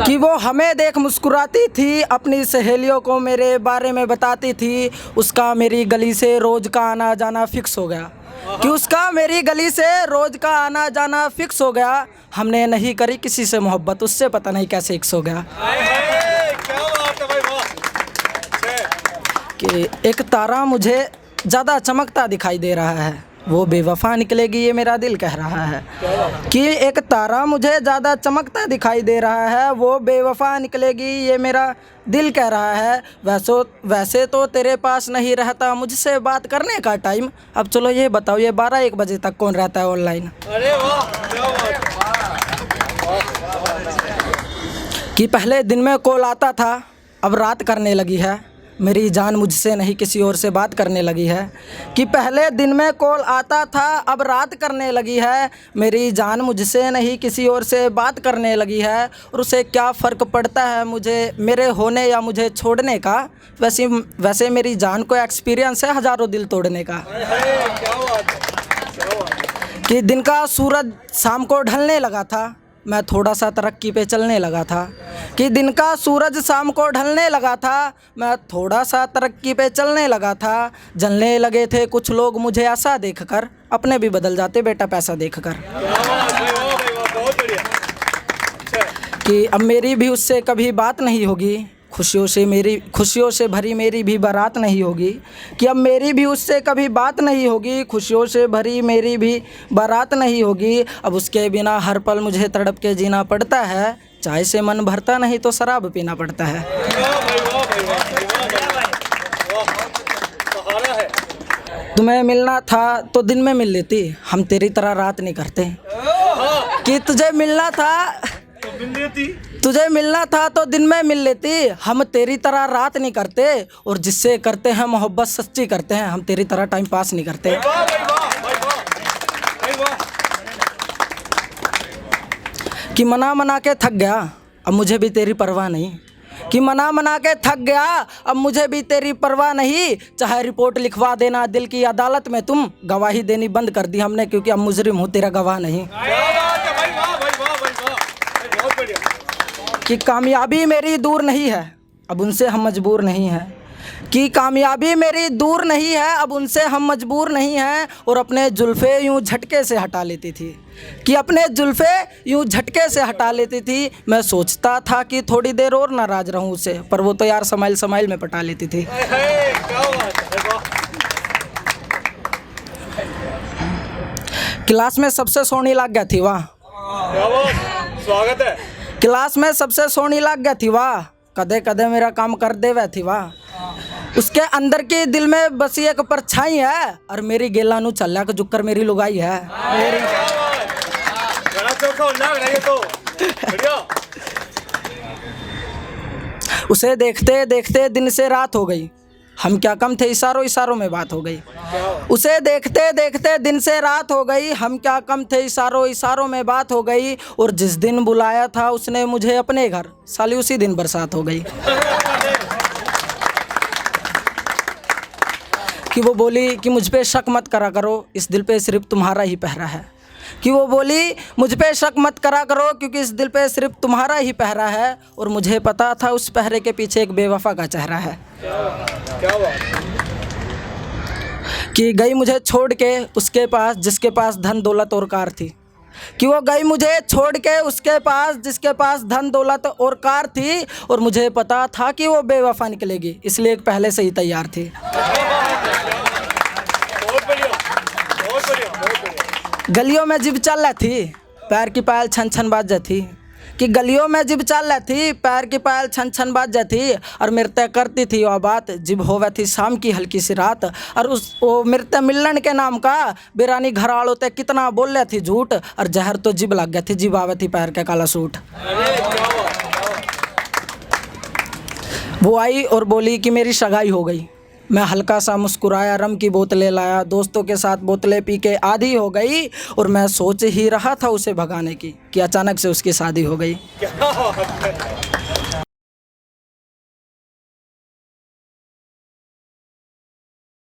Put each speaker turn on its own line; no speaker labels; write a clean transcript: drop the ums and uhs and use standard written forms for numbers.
कि वो हमें देख मुस्कुराती थी, अपनी सहेलियों को मेरे बारे में बताती थी। उसका मेरी गली से रोज़ का आना जाना फिक्स हो गया, कि उसका मेरी गली से रोज़ का आना जाना फिक्स हो गया। हमने नहीं करी किसी से मोहब्बत, उससे पता नहीं कैसे फिक्स हो गया। कि एक तारा मुझे ज़्यादा चमकता दिखाई दे रहा है, वो बेवफा निकलेगी ये मेरा दिल कह रहा है। कि एक तारा मुझे ज़्यादा चमकता दिखाई दे रहा है, वो बेवफा निकलेगी ये मेरा दिल कह रहा है। वैसे तो तेरे पास नहीं रहता मुझसे बात करने का टाइम। अब चलो ये बताओ, ये 12-1 बजे तक कौन रहता है ऑनलाइन?
अरे वाह, क्या बात।
कि पहले दिन में कॉल आता था, अब रात करने लगी है। मेरी जान मुझसे नहीं किसी और से बात करने लगी है। कि पहले दिन में कॉल आता था, अब रात करने लगी है। मेरी जान मुझसे नहीं किसी और से बात करने लगी है। और उसे क्या फ़र्क पड़ता है मुझे मेरे होने या मुझे छोड़ने का। वैसे मेरी जान को एक्सपीरियंस है हज़ारों दिल तोड़ने का।
क्या बात है।
कि दिन का सूरज शाम को ढलने लगा था, मैं थोड़ा सा तरक्की पे चलने लगा था। कि दिन का सूरज शाम को ढलने लगा था, मैं थोड़ा सा तरक्की पे चलने लगा था। जलने लगे थे कुछ लोग मुझे ऐसा देखकर, अपने भी बदल जाते बेटा पैसा देखकर।
बहुत बढ़िया।
कि अब मेरी भी उससे कभी बात नहीं होगी, खुशियों से भरी मेरी भी बारात नहीं होगी। कि अब मेरी भी उससे कभी बात नहीं होगी, खुशियों से भरी मेरी भी बारात नहीं होगी। अब उसके बिना हर पल मुझे तड़प के जीना पड़ता है, चाय से मन भरता नहीं तो शराब पीना पड़ता है। तुम्हें मिलना था तो दिन में मिल लेती, हम तेरी तरह रात नहीं करते। कि तुझे मिलना था तो दिन में मिल लेती, हम तेरी तरह रात नहीं करते। और जिससे करते हैं मोहब्बत सच्ची करते हैं, हम तेरी तरह टाइम पास नहीं करते। कि मना के थक गया, अब मुझे भी तेरी परवाह नहीं। कि मना के थक गया, अब मुझे भी तेरी परवाह नहीं। चाहे रिपोर्ट लिखवा देना दिल की अदालत में, तुम गवाही देनी बंद कर दी हमने, क्योंकि अब मुजरिम हूँ तेरा गवाह नहीं। कि कामयाबी मेरी दूर नहीं है, अब उनसे हम मजबूर नहीं हैं। कि कामयाबी मेरी दूर नहीं है, अब उनसे हम मजबूर नहीं हैं। और अपने जुल्फ़े यूं झटके से हटा लेती थी। कि अपने जुल्फ़े यूं झटके से हटा लेती थी। मैं सोचता था कि थोड़ी देर और नाराज़ रहूं उसे, पर वो तो यार समाइल में पटा लेती थी। क्लास में सबसे सोहनी लग गया थी वाह।
स्वागत है।
क्लास में सबसे सोहनी लग गया थी वाह, कदे कदे मेरा काम कर दे वह थी वाह। उसके अंदर के दिल में बसी एक परछाई है, और मेरी गेला नू चल्ला के जुक्कर मेरी लुगाई है। उसे देखते देखते दिन से रात हो गई, हम क्या कम थे इशारों में बात हो गई। उसे देखते देखते दिन से रात हो गई, हम क्या कम थे इशारों में बात हो गई। और जिस दिन बुलाया था उसने मुझे अपने घर, साली उसी दिन बरसात हो गई। कि वो बोली कि मुझ पे शक मत करा करो, इस दिल पे सिर्फ तुम्हारा ही पहरा है। कि वो बोली मुझ पे शक मत करा करो, क्योंकि इस दिल पे सिर्फ तुम्हारा ही पहरा है। और मुझे पता था उस पहरे के पीछे एक बेवफा का चेहरा है।
क्या बात।
कि गई मुझे छोड़ के उसके पास जिसके पास धन दौलत और कार थी। कि वो गई मुझे छोड़ के उसके पास जिसके पास धन दौलत और कार थी। और मुझे पता था कि वो बेवफा निकलेगी, इसलिए पहले से ही तैयार थी।
बहुत बढ़िया।
गलियों में जिब चल रही थी, पैर की पायल छन छन बाज जाती। कि गलियों में जिब चल रही थी, पैर की पायल छन छन बाज जाती। और मृत्य करती थी वह बात, जिब होवे थी शाम की हल्की सी रात। और वो मृत्य मिलन के नाम का बिरानी घर आलो ते कितना बोल रही थी झूठ। और जहर तो जिब लग गया थी, जिब आवे थी पैर का काला सूट। वो आई और बोली कि मेरी सगाई हो गई। मैं हल्का सा मुस्कुराया, रम की बोतलें लाया, दोस्तों के साथ बोतलें पी के आधी हो गई। और मैं सोच ही रहा था उसे भगाने की, कि अचानक से उसकी शादी हो गई।
क्या बात है।